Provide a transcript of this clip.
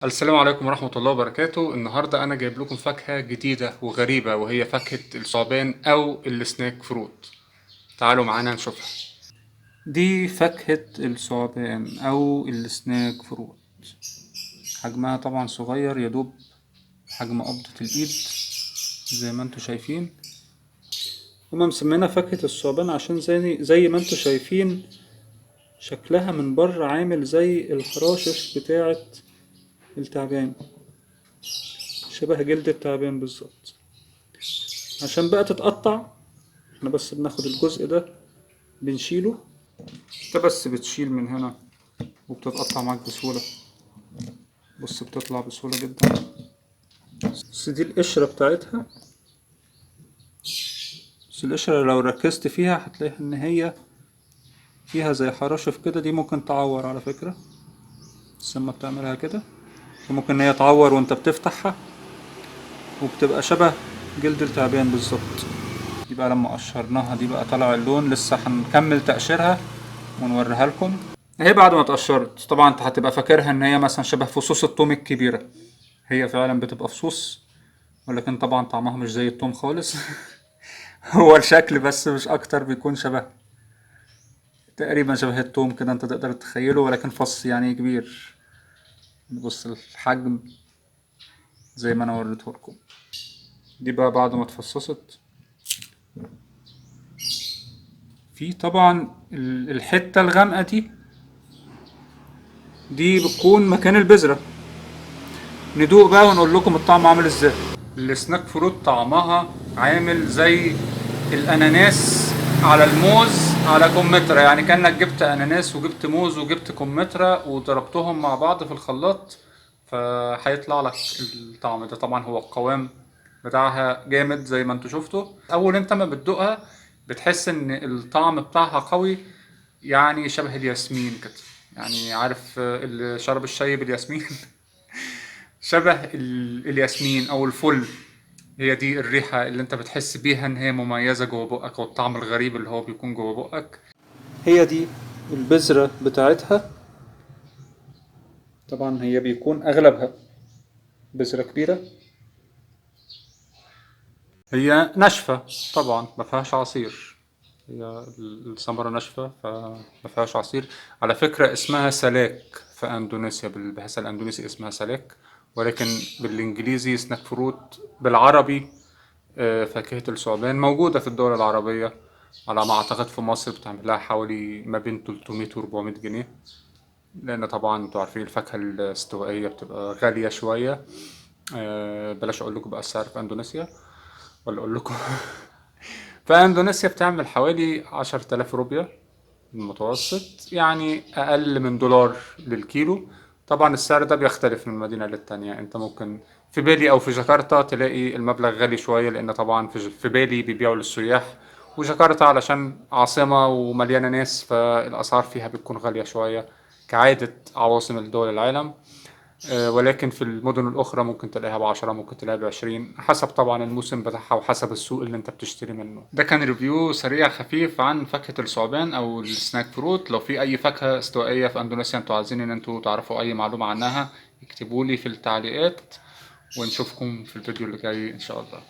السلام عليكم ورحمة الله وبركاته. النهاردة أنا جايب لكم فاكهة جديدة وغريبة، وهي فاكهة الثعبان أو السناك فروت. تعالوا معانا نشوفها. دي فاكهة الثعبان أو السناك فروت. حجمها طبعا صغير، يدوب حجم قبضة الإيد زي ما انتوا شايفين. هما مسمينها فاكهة الثعبان عشان زي ما انتوا شايفين شكلها من بره عامل زي الحراشف بتاعة التعبان، شبه جلد التعبان بالظبط. عشان بقى تتقطع احنا بس بناخد الجزء ده بنشيله. انت بس بتشيل من هنا وبتتقطع معاك بسهولة. بص بتطلع بسهولة جدا. بس دي القشرة بتاعتها، بس القشرة لو ركزت فيها هتلاقي ان هي فيها زي حراشف كده، دي ممكن تعور على فكرة. بس لما بتعملها كده ممكن ان هي تعور وانت بتفتحها، وبتبقى شبه جلد التعبان بالظبط. دي بقى لما قشرناها دي بقى طلع اللون، لسه هنكمل تقشيرها ونوريها لكم. هي بعد ما اتقشرت طبعا انت هتبقى فاكرها ان هي مثلا شبه فصوص الثوم الكبيرة. هي فعلا بتبقى فصوص، ولكن طبعا طعمها مش زي الثوم خالص. هو الشكل بس مش اكتر، بيكون شبه تقريبا شبه الثوم كده، انت تقدر تتخيله، ولكن فص يعني كبير. بص الحجم زي ما انا وريته لكم. دي بقى بعد ما اتفصصت، في طبعا الحتة الغامقة دي بتكون مكان البذرة. ندوق بقى ونقول لكم الطعم عامل ازاي. السناك فروت طعمها عامل زي الاناناس على الموز على كمثرى، يعني كانك جبت اناناس وجبت موز وجبت كمثرى وضربتهم مع بعض في الخلاط، فهيطلع لك الطعم ده. طبعا هو القوام بتاعها جامد زي ما انتوا شفتوا. اول انت ما بتدوقها بتحس ان الطعم بتاعها قوي، يعني شبه الياسمين كده. يعني عارف اللي شرب الشاي بالياسمين؟ شبه الياسمين او الفل. هي دي الريحة اللي انت بتحس بيها ان هي مميزة جوه بقك، والطعم الغريب اللي هو بيكون جوه بقك. هي دي البذرة بتاعتها. طبعا هي بيكون اغلبها بذرة كبيرة. هي ناشفة طبعا، ما فيهاش عصير. هي الثمرة ناشفة فما فيهاش عصير. على فكرة اسمها سلاك في اندونيسيا، بالبحث الاندونيسي اسمها سلاك، ولكن بالانجليزي سناك فروت. بالعربي فاكهة الثعبان. موجودة في الدول العربية على ما أعتقد. في مصر بتعمل لها حوالي ما بين 300 و 400 جنيه، لأن طبعا انتوا عارفين الفاكهة الاستوائية بتبقى غالية شوية. بلاش أقول لكم بقى السعر في أندونيسيا، ولا أقول لكم؟ في أندونيسيا بتعمل حوالي 10,000 روبيا المتوسط، يعني أقل من دولار للكيلو. طبعا السعر ده بيختلف من مدينة للتانية. انت ممكن في بالي او في جاكرتا تلاقي المبلغ غالي شوية، لان طبعا في بالي بيبيعوا للسياح، وجاكرتا علشان عاصمة ومليانة ناس فالاسعار فيها بتكون غالية شوية كعادة عواصم الدول العالم. ولكن في المدن الأخرى ممكن تلاقيها ب10، ممكن تلاقيها ب20، حسب طبعا الموسم بتاعها وحسب السوق اللي انت بتشتري منه. ده كان ريفيو سريع خفيف عن فاكهة الثعبان أو السناك فروت. لو في أي فاكهة استوائية في أندونيسيا انتوا عايزين إن انتوا تعرفوا أي معلومة عنها اكتبولي في التعليقات، ونشوفكم في الفيديو اللي جاي إن شاء الله.